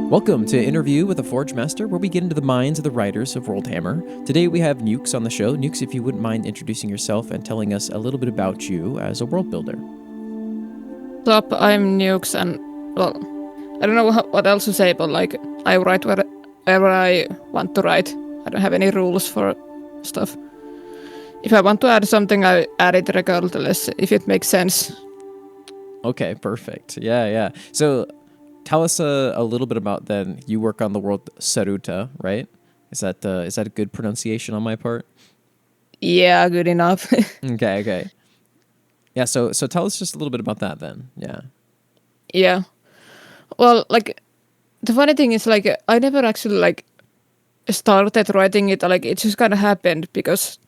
Welcome to Interview with a Forge Master, where we get into the minds of the writers of Worldhammer. Today we have NYUX on the show. NYUX, if you wouldn't mind introducing yourself and telling us a little bit about you as a world builder. What's up, I'm NYUX, and, well, I don't know what else to say, but, I write wherever I want to write. I don't have any rules for stuff. If I want to add something, I add it regardless, if it makes sense. Okay, perfect. Yeah. So tell us a little bit about then. You work on the world Seruta, right? Is that a good pronunciation on my part? Yeah, good enough. Okay. Yeah, so tell us just a little bit about that then. Yeah. Yeah. Well, the funny thing is, I never actually, started writing it. It just kind of happened because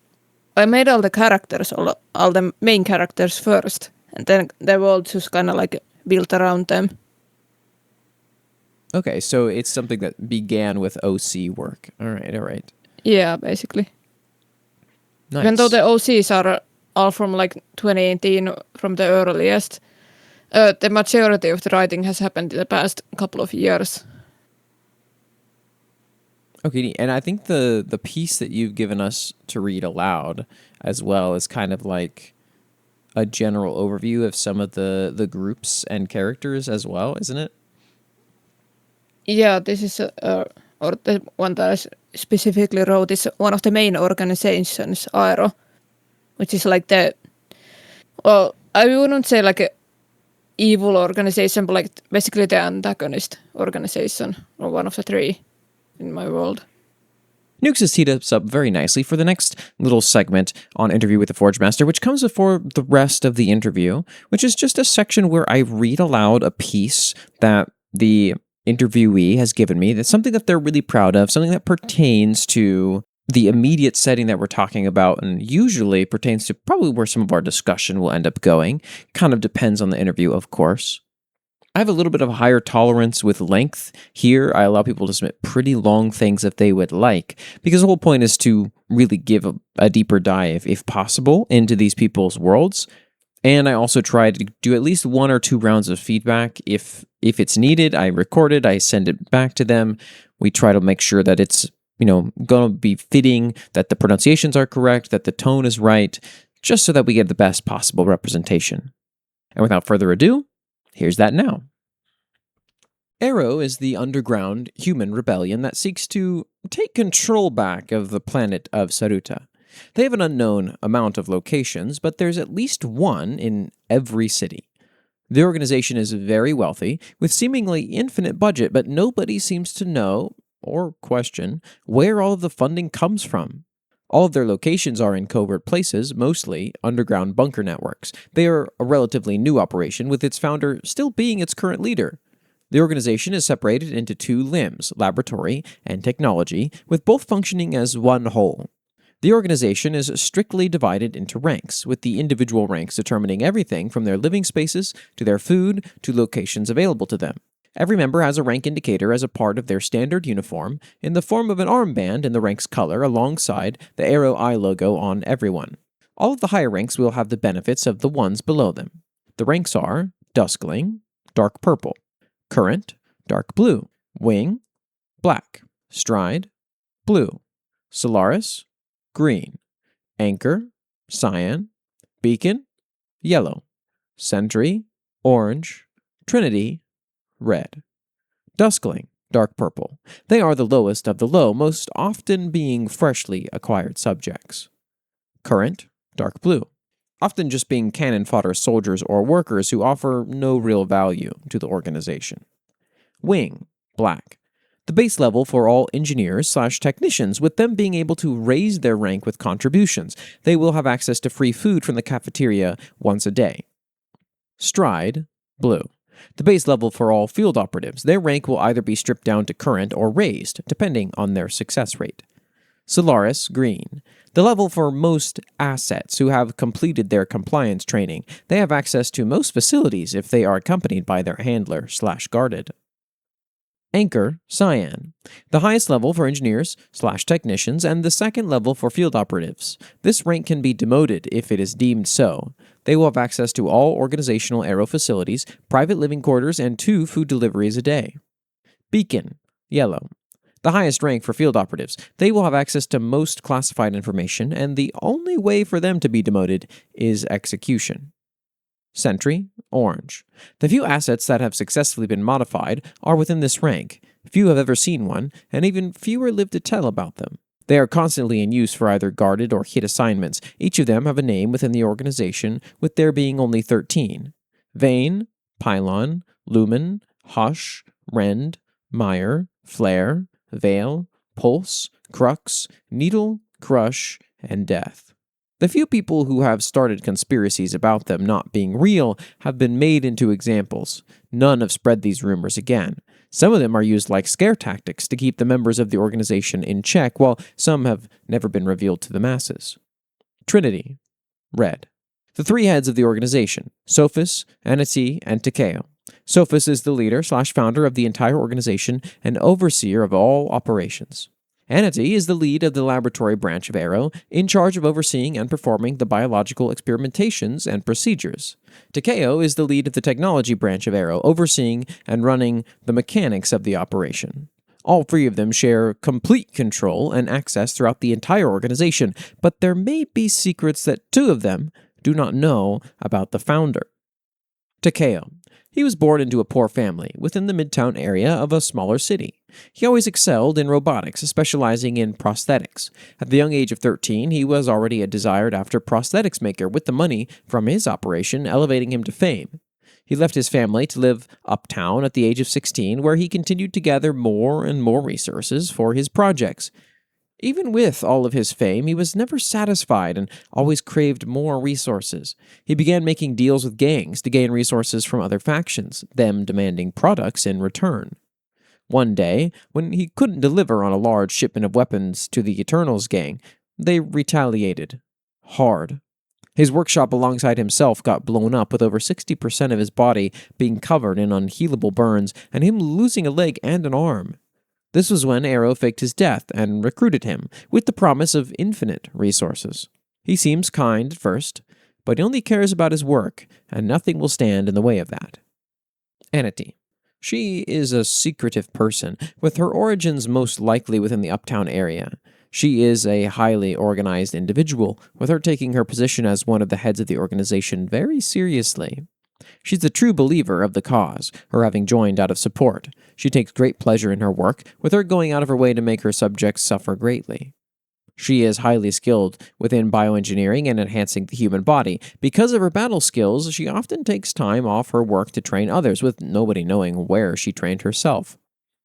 I made all the characters, all the main characters first, and then the world just kind of, built around them. Okay, so it's something that began with OC work. All right. Yeah, basically. Nice. Even though the OCs are all from 2018, from the earliest, the majority of the writing has happened in the past couple of years. Okay, and I think the piece that you've given us to read aloud as well is kind of like a general overview of some of the groups and characters as well, isn't it? Yeah, this is or the one that I specifically wrote is one of the main organizations, Aero, which is well, I wouldn't say a evil organization, but basically the antagonist organization, or one of the three in my world. NYUX has teed us up very nicely for the next little segment on Interview with the Forge Master, which comes before the rest of the interview, which is just a section where I read aloud a piece that the interviewee has given me. That's something that they're really proud of, something that pertains to the immediate setting that we're talking about, and usually pertains to probably where some of our discussion will end up going. Kind of depends on the interview, of course. I have a little bit of a higher tolerance with length here. I allow people to submit pretty long things if they would like, because the whole point is to really give a deeper dive, if possible, into these people's worlds. And I also try to do at least 1 or 2 rounds of feedback. If it's needed, I record it, I send it back to them. We try to make sure that it's, going to be fitting, that the pronunciations are correct, that the tone is right, just so that we get the best possible representation. And without further ado, here's that now. Aero is the underground human rebellion that seeks to take control back of the planet of Seruta. They have an unknown amount of locations, but there's at least one in every city. The organization is very wealthy, with seemingly infinite budget, but nobody seems to know, or question, where all of the funding comes from. All of their locations are in covert places, mostly underground bunker networks. They are a relatively new operation, with its founder still being its current leader. The organization is separated into 2 limbs, laboratory and technology, with both functioning as one whole. The organization is strictly divided into ranks, with the individual ranks determining everything from their living spaces to their food to locations available to them. Every member has a rank indicator as a part of their standard uniform in the form of an armband in the rank's color alongside the Aero eye logo on everyone. All of the higher ranks will have the benefits of the ones below them. The ranks are Duskling, dark purple; Current, dark blue; Wing, black; Stride, blue; Solaris, green; Anchor, cyan; Beacon, yellow; Sentry, orange; Trinity, red; Duskling, dark purple. They are the lowest of the low, most often being freshly acquired subjects. Current, dark blue, often just being cannon fodder soldiers or workers who offer no real value to the organization. Wing, black, the base level for all engineers/technicians, with them being able to raise their rank with contributions. They will have access to free food from the cafeteria once a day. Stride, blue, the base level for all field operatives. Their rank will either be stripped down to current or raised, depending on their success rate. Solaris, green, the level for most assets who have completed their compliance training. They have access to most facilities if they are accompanied by their handler/guarded. Anchor, cyan, the highest level for engineers/technicians and the second level for field operatives. This rank can be demoted if it is deemed so. They will have access to all organizational Aero facilities, private living quarters, and 2 food deliveries a day. Beacon, yellow. The highest rank for field operatives. They will have access to most classified information, and the only way for them to be demoted is execution. Sentry, orange. The few assets that have successfully been modified are within this rank. Few have ever seen one, and even fewer live to tell about them. They are constantly in use for either guarded or hit assignments. Each of them have a name within the organization, with there being only 13. Vane, Pylon, Lumen, Hush, Rend, Mire, Flare, Veil, Pulse, Crux, Needle, Crush, and Death. The few people who have started conspiracies about them not being real have been made into examples. None have spread these rumors again. Some of them are used like scare tactics to keep the members of the organization in check, while some have never been revealed to the masses. Trinity, red. The three heads of the organization, Sophus, Anati, and Takeo. Sophus is the leader/founder of the entire organization and overseer of all operations. Anati is the lead of the laboratory branch of Aero, in charge of overseeing and performing the biological experimentations and procedures. Takeo is the lead of the technology branch of Aero, overseeing and running the mechanics of the operation. All three of them share complete control and access throughout the entire organization, but there may be secrets that two of them do not know about the founder. Takeo. He was born into a poor family within the midtown area of a smaller city. He always excelled in robotics, specializing in prosthetics. At the young age of 13, he was already a desired-after prosthetics maker, with the money from his operation elevating him to fame. He left his family to live uptown at the age of 16, where he continued to gather more and more resources for his projects. Even with all of his fame, he was never satisfied and always craved more resources. He began making deals with gangs to gain resources from other factions, them demanding products in return. One day, when he couldn't deliver on a large shipment of weapons to the Eternals gang, they retaliated. Hard. His workshop alongside himself got blown up, with over 60% of his body being covered in unhealable burns and him losing a leg and an arm. This was when Aero faked his death and recruited him, with the promise of infinite resources. He seems kind at first, but he only cares about his work, and nothing will stand in the way of that. Anati. She is a secretive person, with her origins most likely within the uptown area. She is a highly organized individual, with her taking her position as one of the heads of the organization very seriously. She's a true believer of the cause, her having joined out of support. She takes great pleasure in her work, with her going out of her way to make her subjects suffer greatly. She is highly skilled within bioengineering and enhancing the human body. Because of her battle skills, she often takes time off her work to train others, with nobody knowing where she trained herself.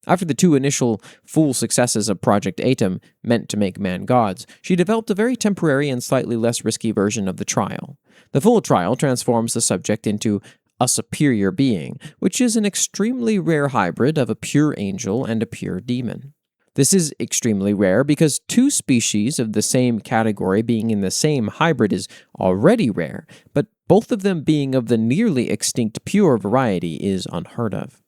After the two initial full successes of Project Atom, meant to make man gods, she developed a very temporary and slightly less risky version of the trial. The full trial transforms the subject into a superior being, which is an extremely rare hybrid of a pure angel and a pure demon. This is extremely rare because two species of the same category being in the same hybrid is already rare, but both of them being of the nearly extinct pure variety is unheard of.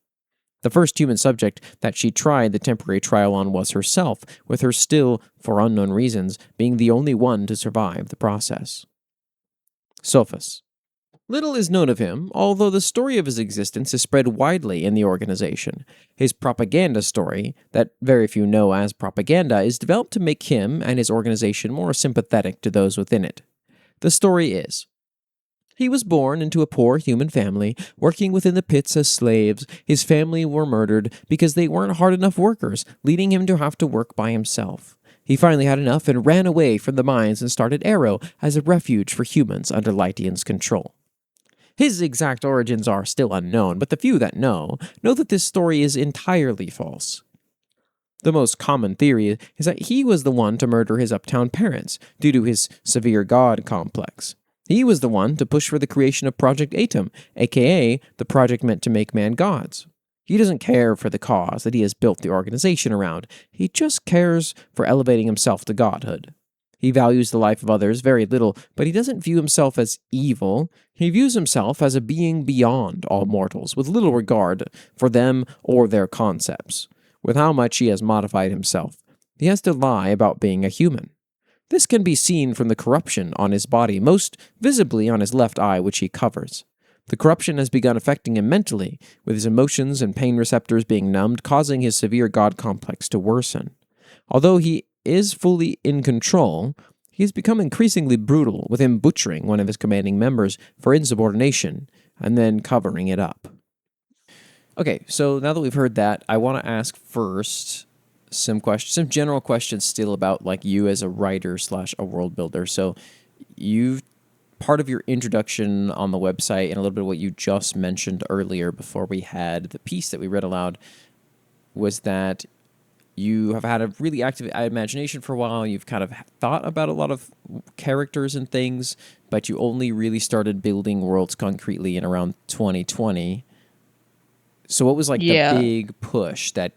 The first human subject that she tried the temporary trial on was herself, with her still, for unknown reasons, being the only one to survive the process. Sophus. Little is known of him, although the story of his existence is spread widely in the organization. His propaganda story, that very few know as propaganda, is developed to make him and his organization more sympathetic to those within it. The story is: he was born into a poor human family, working within the pits as slaves. His family were murdered because they weren't hard enough workers, leading him to have to work by himself. He finally had enough and ran away from the mines and started Aero as a refuge for humans under Lytean's control. His exact origins are still unknown, but the few that know that this story is entirely false. The most common theory is that he was the one to murder his uptown parents due to his severe god complex. He was the one to push for the creation of Project Atom, aka the project meant to make man gods. He doesn't care for the cause that he has built the organization around. He just cares for elevating himself to godhood. He values the life of others very little, but he doesn't view himself as evil. He views himself as a being beyond all mortals, with little regard for them or their concepts. With how much he has modified himself, he has to lie about being a human. This can be seen from the corruption on his body, most visibly on his left eye, which he covers. The corruption has begun affecting him mentally, with his emotions and pain receptors being numbed, causing his severe god complex to worsen. Although he is fully in control, he has become increasingly brutal, with him butchering one of his commanding members for insubordination and then covering it up. Okay, so now that we've heard that, I want to ask first some questions, some general questions still about like you as a writer / a world builder. So you've part of your introduction on the website and a little bit of what you just mentioned earlier before we had the piece that we read aloud was that you have had a really active imagination for a while. You've kind of thought about a lot of characters and things, but you only really started building worlds concretely in around 2020. So what was like the big push that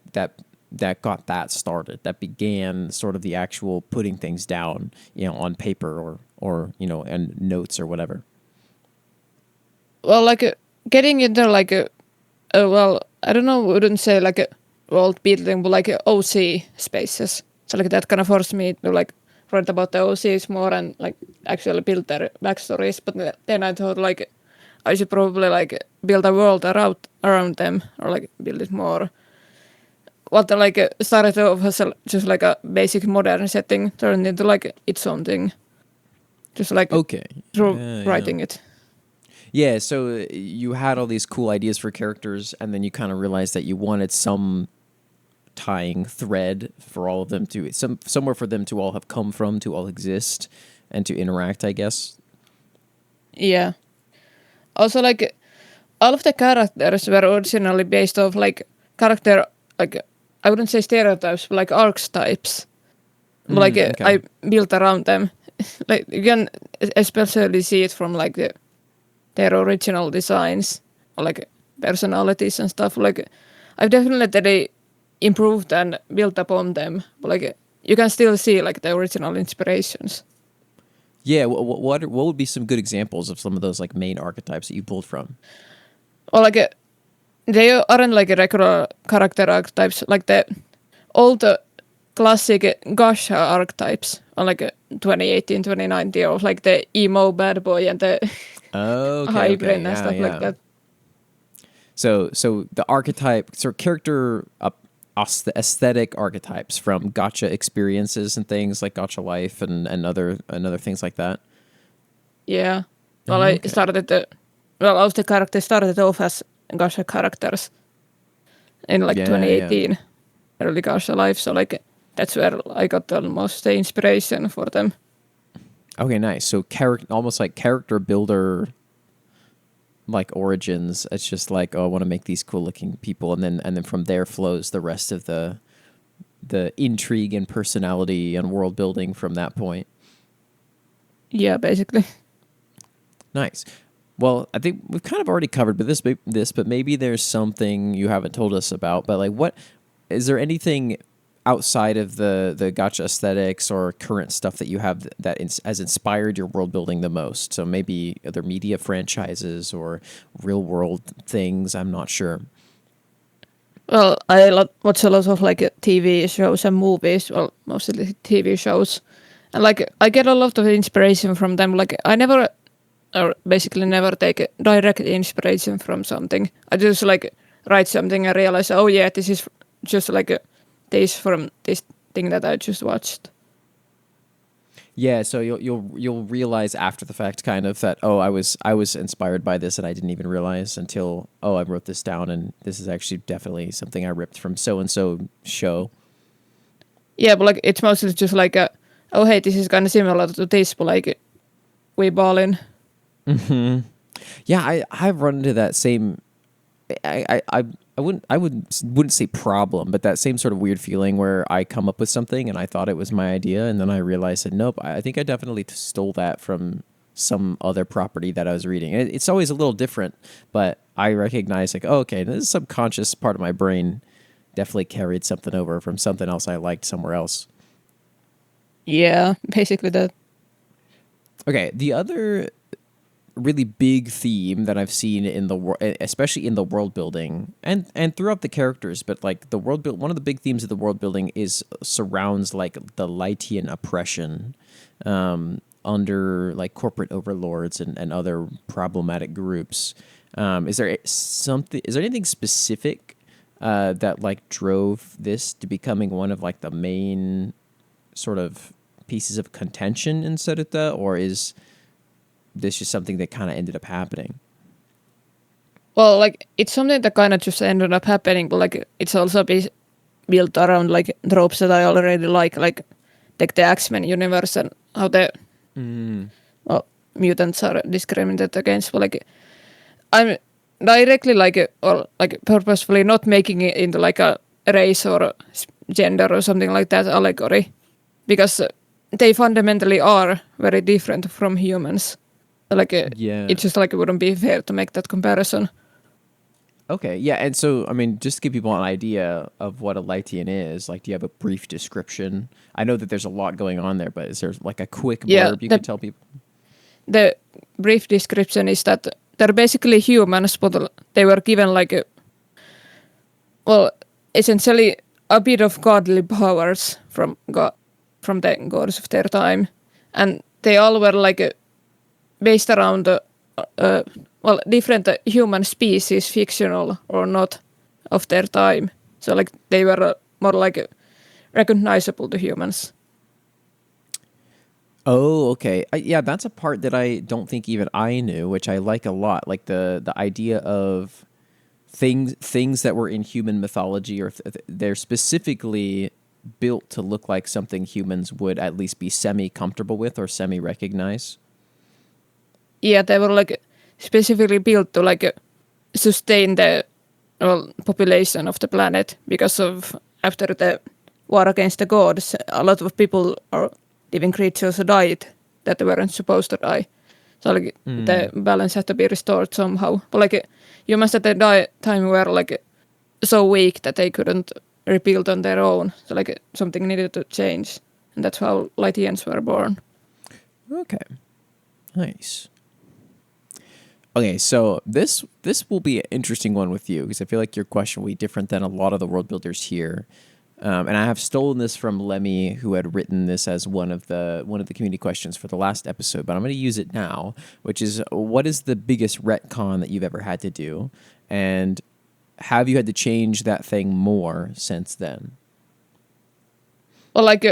got that started, that began sort of the actual putting things down, on paper or and notes or whatever? Well, like getting into like well, I don't know, wouldn't say like a world building, but like OC spaces. So like that kind of forced me to like write about the OCs more and like actually build their backstories. But then I thought like I should probably like build a world around them or like build it more. What like started off as just like a basic modern setting turned into like its own thing. Just like through writing it. Yeah, so you had all these cool ideas for characters, and then you kind of realized that you wanted some tying thread for all of them to somewhere for them to all have come from, to all exist, and to interact, I guess. Yeah. Also, like all of the characters were originally based off like character, like I wouldn't say stereotypes, but like archetypes. Okay. I built around them. Like you can especially see it from like their original designs or like personalities and stuff. Like I've definitely improved and built upon them, but like you can still see like the original inspirations. Yeah, what would be some good examples of some of those like main archetypes that you pulled from? Or like they aren't like regular character archetypes, like the old classic Gasha archetypes on like 2018, 2019, or like the emo bad boy and the high brain and stuff like that. So the archetype, so character aesthetic archetypes from gacha experiences and things like gacha life and other things like that. Yeah. Well, I started all of the characters started off as gacha characters in like 2018, early gacha life. So like that's where I got almost the inspiration for them. Okay, nice. So almost like character builder, like origins. It's just like, oh, I want to make these cool looking people, and then from there flows the rest of the intrigue and personality and world building from that point. Yeah, basically. Nice. Well, I think we've kind of already covered this, but maybe there's something you haven't told us about. But like, what is there anything outside of the gacha aesthetics or current stuff that you have that has inspired your world building the most? So maybe other media franchises or real world things. I'm not sure. Well, I watch a lot of like TV shows and movies. Well, mostly TV shows, and like I get a lot of inspiration from them. Like I never, or basically never take direct inspiration from something. I just like write something and realize, oh yeah, this is just like this from this thing that I just watched. Yeah, so you'll realize after the fact, kind of that, oh, I was inspired by this and I didn't even realize until, oh, I wrote this down and this is actually definitely something I ripped from so and so show. Yeah, but like it's mostly just like oh hey, this is kind of similar to this, but like we ballin'. Mm-hmm. Yeah, I've run into that same. I wouldn't say problem, but that same sort of weird feeling where I come up with something and I thought it was my idea, and then I realized that nope, I think I definitely stole that from some other property that I was reading. It's always a little different, but I recognize like, oh, okay, this subconscious part of my brain definitely carried something over from something else I liked somewhere else. Yeah, basically that. Okay, the other really big theme that I've seen in the world, especially in the world building and throughout the characters, but like the world build, one of the big themes of the world building surrounds like the Lytean oppression under like corporate overlords and other problematic groups. Is there something? Is there anything specific that like drove this to becoming one of like the main sort of pieces of contention in Seruta, or is this just something that kind of ended up happening? Well, like it's something that kind of just ended up happening, but like it's also built around like tropes that I already like the X-Men universe and how the well, mutants are discriminated against. But like I'm directly like or like purposefully not making it into like a race or gender or something like that allegory, because they fundamentally are very different from humans. Like Yeah. it's just like it wouldn't be fair to make that comparison. Okay. Yeah. And so, I mean, just to give people an idea of what a Lytean is, like, do you have a brief description? I know that there's a lot going on there, but is there like a quick Yeah, blurb you could tell people? the brief description is that they're basically humans, but they were given like well, essentially a bit of godly powers from God, from the gods of their time, and they all were like based around well, different human species, fictional or not, of their time. So like they were more like recognizable to humans. Oh, okay. Yeah, that's a part that I don't think even I knew, which I like a lot. Like the idea of things that were in human mythology, or they're specifically built to look like something humans would at least be semi comfortable with or semi recognize. Yeah, they were like specifically built to like sustain the population of the planet, because of after the war against the gods, a lot of people or living creatures died that they weren't supposed to die. So like the balance had to be restored somehow. But like humans at the time were like so weak that they couldn't rebuild on their own. So like something needed to change, and that's how Lyteans were born. Okay, nice. Okay, so this will be an interesting one with you because I feel like your question will be different than a lot of the world builders here. And I have stolen this from Lemmy, who had written this as one of the community questions for the last episode. But I'm going to use it now, which is, what is the biggest retcon that you've ever had to do, and have you had to change that thing more since then? Well, like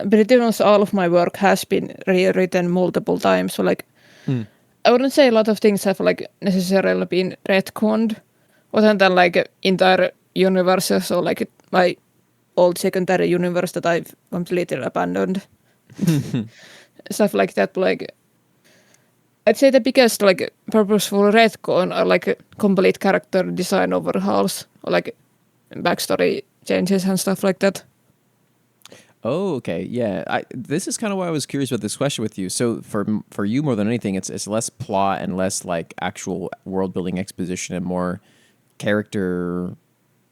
pretty much all of my work has been rewritten multiple times. So like I wouldn't say a lot of things have like necessarily been retconned, other than like entire universes or like my old secondary universe that I've completely abandoned. Stuff like that. But like I'd say the biggest like purposeful retcon are like complete character design overhauls or like backstory changes and stuff like that. Oh, okay, yeah. This is kind of why I was curious about this question with you. So for you more than anything, it's less plot and less like actual world building exposition and more character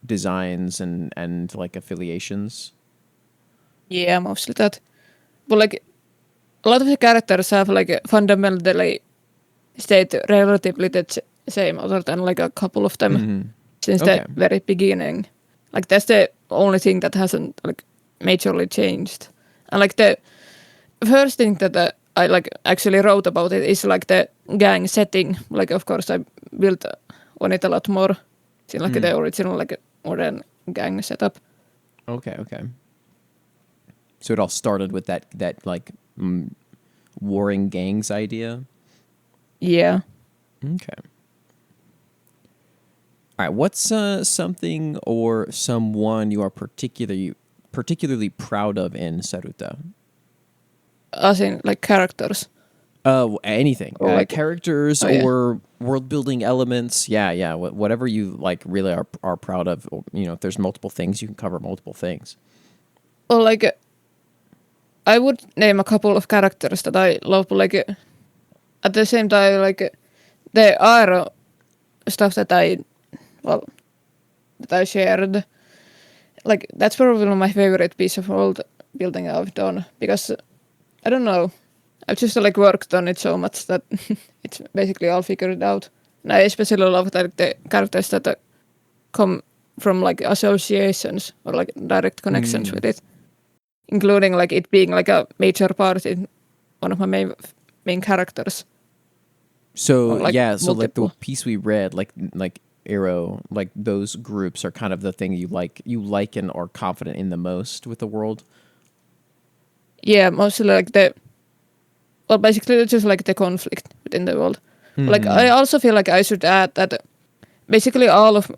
designs and like affiliations. Yeah, mostly that. But like a lot of the characters have like fundamentally stayed relatively the same, other than like a couple of them since the Okay. very beginning. Like that's the only thing that hasn't like majorly changed. And like the first thing that I like actually wrote about it is like the gang setting. Like of course I built on it a lot more. It's like the original like modern gang setup. Okay. Okay. So it all started with that like warring gangs idea. Yeah. Okay. All right. What's something or someone you are particularly proud of in Saruta? As in like characters. Anything. Or like Characters oh yeah. or world building elements. Yeah, yeah. Whatever you like really are proud of. Or, if there's multiple things, you can cover multiple things. Or like I would name a couple of characters that I love, but like at the same time like the Aero stuff that I shared, like that's probably my favorite piece of world building I've done, because I don't know, I've just like worked on it so much that it's basically all figured out. And I especially love that the characters that come from like associations or like direct connections with it, including like it being like a major part in one of my main characters. So or like yeah, so like the multiple. piece we read, like Aero, like those groups are kind of the thing you like and are confident in the most with the world. Yeah, mostly like the well, basically it's just like the conflict within the world. Like I Hmm. also feel like I should add that basically almost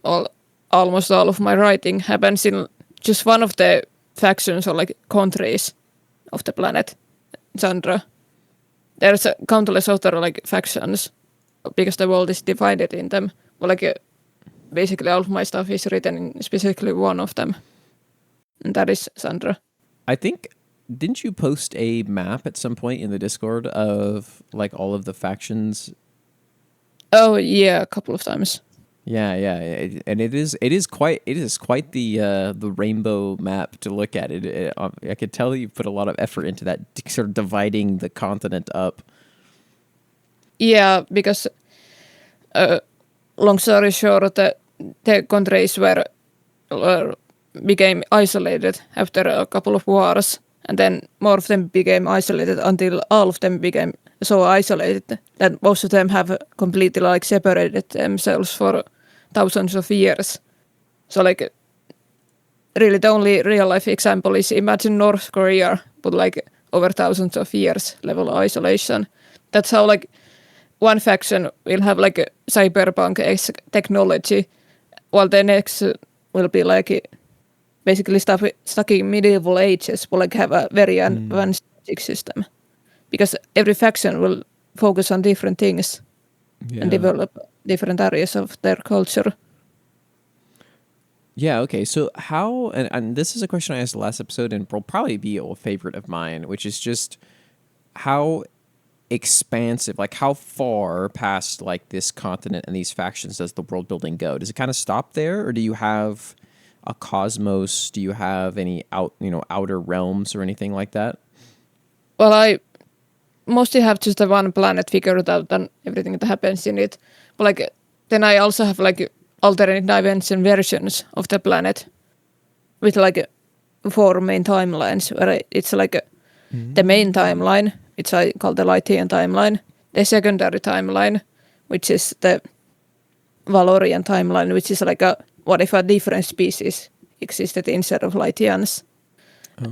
all of my writing happens in just one of the factions or like countries of the planet, Chandra. There's countless other like factions because the world is divided in them. But like basically all of my stuff is written in specifically one of them, and that is Sandra. I think didn't you post a map at some point in the Discord of like all of the factions? Oh yeah, a couple of times. Yeah, yeah, and it is quite the rainbow map to look at. I could tell you put a lot of effort into that, sort of dividing the continent up. Yeah, because long story short, the countries were became isolated after a couple of wars, and then more of them became isolated until all of them became so isolated that most of them have completely like separated themselves for thousands of years. So like really the only real life example is imagine North Korea, but like over thousands of years level of isolation. That's how like one faction will have like a cyberpunk technology, while the next will be like basically stuck in medieval ages, but like have a very Mm. advanced logic system. Because every faction will focus on different things and Yeah. develop different areas of their culture. Yeah, okay. So how and this is a question I asked last episode and will probably be a favorite of mine, which is just how expansive, like how far past like this continent and these factions does the world building go? Does it kind of stop there, or do you have a cosmos? Do you have any outer realms or anything like that? Well, I mostly have just the one planet figured out and everything that happens in it. But like then I also have like alternate dimension versions of the planet with like four main timelines where it's like the main timeline, which I call the Lytean timeline, the secondary timeline, which is the Valorian timeline, which is like a what if a different species existed instead of Lyteans.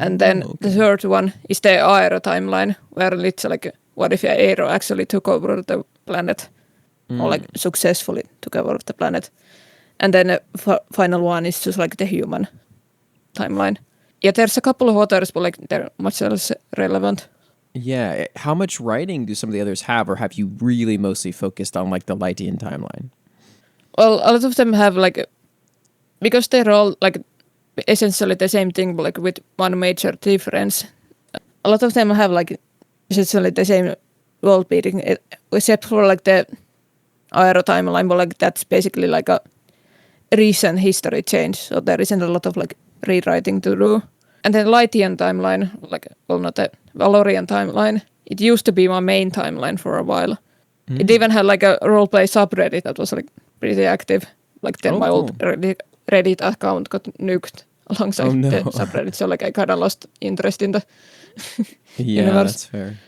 And then Oh, the okay. third one is the Aero timeline, where it's like what if Aero actually took over the planet, or like successfully took over the planet. And then the final one is just like the human timeline. Yeah, there's a couple of others, but like they're much less relevant. Yeah. How much writing do some of the others have, or have you really mostly focused on like the Lytean timeline? Well, a lot of them have like because they're all like essentially the same thing, but like with one major difference. A lot of them have like essentially the same world beating, except for like the Aero timeline, but like that's basically like a recent history change, so there isn't a lot of like rewriting to do. And then Lytean timeline, like well not the Valorian timeline, it used to be my main timeline for a while. It even had like a roleplay subreddit that was like pretty active. Like then Oh, my old cool. Reddit account got nuked Oh alongside the no. subreddit, so like I kind of lost interest in the Yeah, universe. that's fair.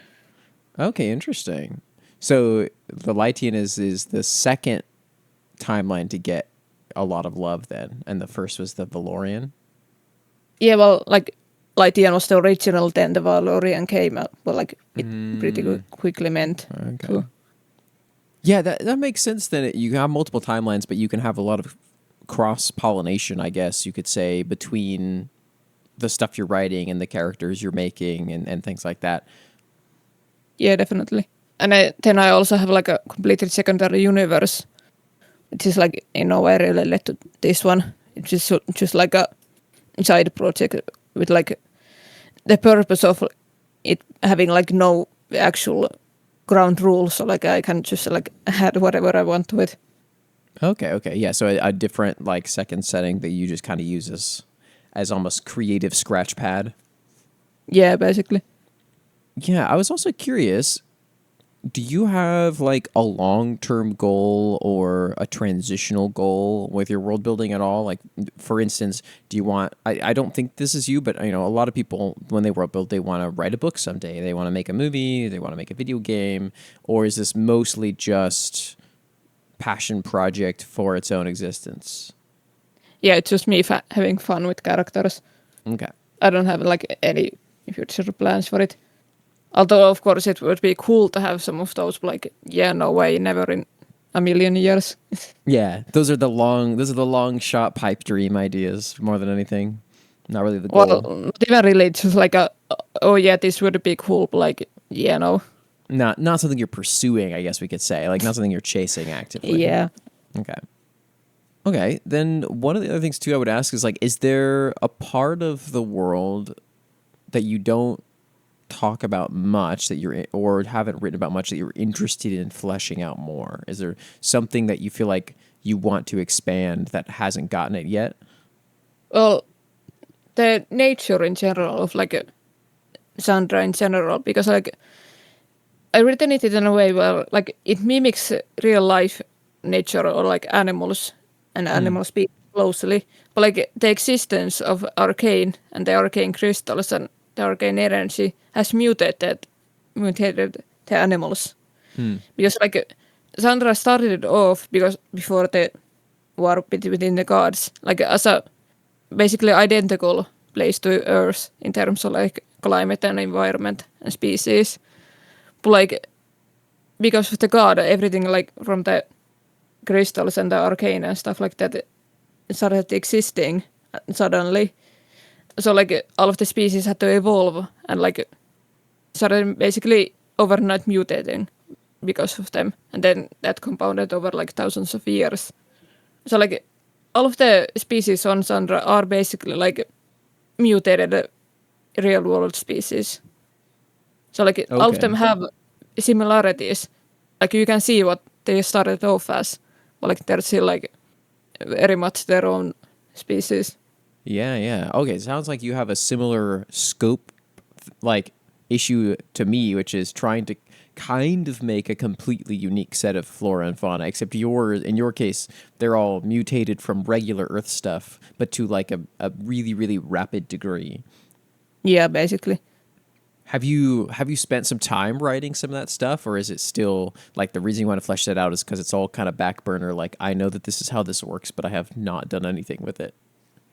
Okay, interesting. So the Lytean is the second timeline to get a lot of love then, and the first was the Valorian. Yeah, well, like Lytean was the original, then the Valorian came out, but like it pretty quickly meant Okay. to. Yeah, that makes sense. Then you have multiple timelines, but you can have a lot of cross pollination, I guess you could say, between the stuff you're writing and the characters you're making and things like that. Yeah, definitely. And then I also have like a completely secondary universe, which is like in no way related to this one. It's just like a side project with like the purpose of it having like no actual ground rules, so like I can just like add whatever I want to it. Okay, okay, yeah. So a different like second setting that you just kind of use as almost creative scratch pad. Yeah, basically. Yeah, I was also curious. Do you have like a long-term goal or a transitional goal with your world building at all? Like, for instance, do you want, I don't think this is you, but you know, a lot of people, when they world build, they want to write a book someday. They want to make a movie, they want to make a video game, or is this mostly just passion project for its own existence? Yeah, it's just me having fun with characters. Okay. I don't have like any future plans for it. Although, of course, it would be cool to have some of those, like, yeah, no way, never in a million years. Yeah, those are the long shot pipe dream ideas more than anything. Not really the Well, goal. not even really, it's just like oh yeah, this would be cool, but like, yeah, no. Not something you're pursuing, I guess we could say. Like not something you're chasing actively. Yeah. Okay. Okay. Then one of the other things too I would ask is like, is there a part of the world that you don't talk about much that or haven't written about much that you're interested in fleshing out more? Is there something that you feel like you want to expand that hasn't gotten it yet? Well, the nature in general of like Sandra in general, because like I written it in a way where like it mimics real life nature or like animals and animal species closely, but like the existence of arcane and the arcane crystals and the arcane energy has mutated the animals. Because like Sandra started off because before the war between the gods, like as a basically identical place to Earth in terms of like climate and environment and species. But like because of the god, everything like from the crystals and the arcane and stuff like that started existing suddenly. So like all of the species had to evolve and like started basically overnight mutating because of them, and then that compounded over like thousands of years. So like all of the species on Sandra are basically like mutated real world species. So like all of them Okay. have similarities. Like you can see what they started off as, but like they're still like very much their own species. Yeah, yeah. Okay, sounds like you have a similar scope like issue to me, which is trying to kind of make a completely unique set of flora and fauna, except in your case, they're all mutated from regular Earth stuff, but to like a really, really rapid degree. Yeah, basically. Have you spent some time writing some of that stuff, or is it still like the reason you want to flesh that out is because it's all kind of back burner? Like I know that this is how this works, but I have not done anything with it.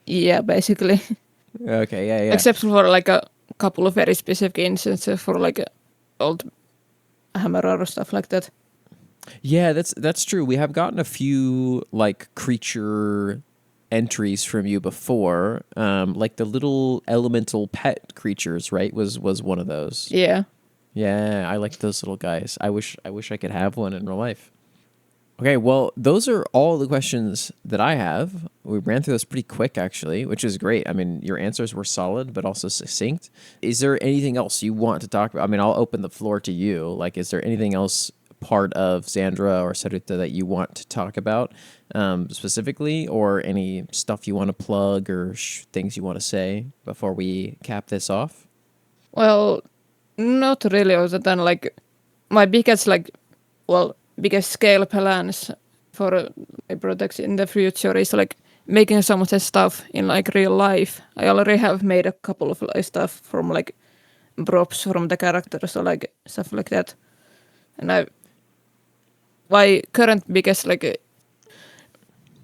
Yeah, basically. Okay, yeah, yeah. Except for like a couple of very specific instances for like old hammer or stuff like that. Yeah, that's true. We have gotten a few like creature entries from you before, like the little elemental pet creatures. Right? Was one of those. Yeah. Yeah, I like those little guys. I wish I could have one in real life. Okay, well, those are all the questions that I have. We ran through those pretty quick, actually, which is great. I mean, your answers were solid, but also succinct. Is there anything else you want to talk about? I mean, I'll open the floor to you. Like, is there anything else part of Xandra or Seruta that you want to talk about specifically, or any stuff you want to plug or things you want to say before we cap this off? Well, not really other than like my biggest biggest scale plans for my projects in the future is like making some of the stuff in like real life. I already have made a couple of like stuff from like props from the characters or like stuff like that. And my current biggest like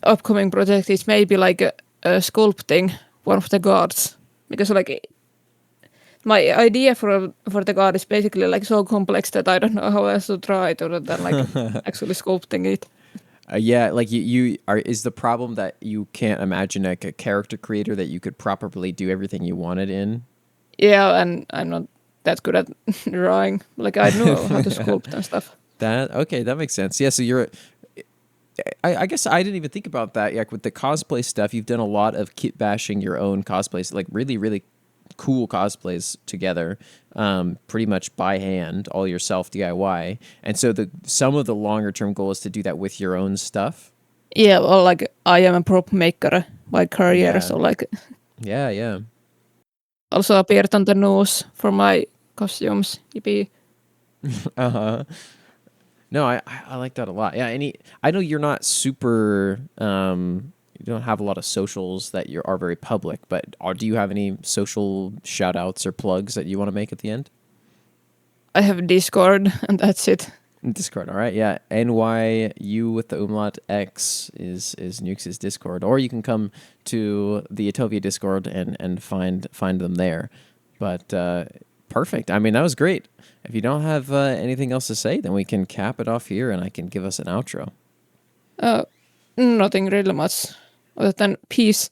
upcoming project is maybe like sculpting one of the gods, because like my idea for the god is basically like so complex that I don't know how else to try it other than like actually sculpting it. Yeah, like you are. Is the problem that you can't imagine like a character creator that you could properly do everything you wanted in? Yeah, and I'm not that good at drawing. Like I know how to sculpt and stuff. That okay, that makes sense. Yeah, so you're. I guess I didn't even think about that. Like with the cosplay stuff, you've done a lot of kit bashing your own cosplays, like really, really cool cosplays together, pretty much by hand, all yourself DIY. And so some of the longer term goal is to do that with your own stuff. Yeah, well, like I am a prop maker by career, Yeah, so like yeah, yeah. also appeared on the news for my costumes. Yippee. Uh huh. No, I like that a lot. Yeah, I know you're not super. You don't have a lot of socials that are very public, but do you have any social shout outs or plugs that you want to make at the end? I have Discord, and that's it. Discord, all right, yeah. NYU with the umlaut X is NYUX's Discord, or you can come to the Atovia Discord and find them there. But perfect. I mean, that was great. If you don't have anything else to say, then we can cap it off here, and I can give us an outro. Nothing really much. Other than peace.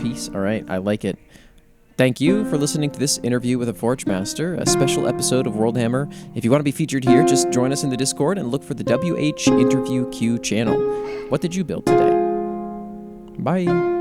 Peace. All right, I like it. Thank you for listening to this interview with a Forge Master, a special episode of World Hammer. If you want to be featured here, just join us in the Discord and look for the WH Interview Q channel. What did you build today? Bye.